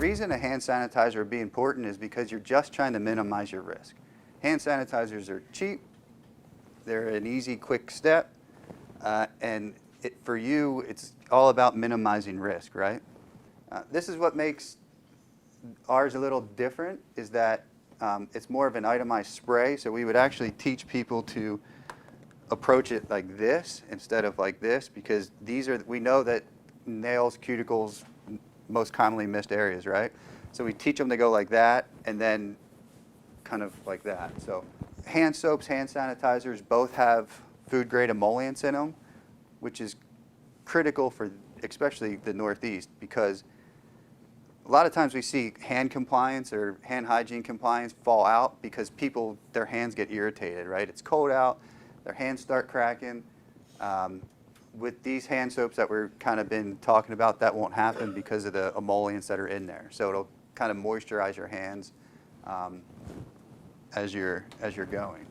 reason a hand sanitizer would be important is because you're just trying to minimize your risk. Hand sanitizers are cheap, they're an easy, quick step, and for you, it's all about minimizing risk, right? This is what makes ours a little different, is that it's more of an itemized spray, so we would actually teach people to approach it like this instead of like this, because we know that nails, cuticles, most commonly missed areas, right? So we teach them to go like that and then kind of like that. So hand soaps, hand sanitizers both have food-grade emollients in them, which is critical for especially the Northeast, because a lot of times we see hand compliance or hand hygiene compliance fall out because their hands get irritated, right? It's cold out, their hands start cracking. With these hand soaps that we're kind of been talking about, that won't happen because of the emollients that are in there. So it'll kind of moisturize your hands as you're going.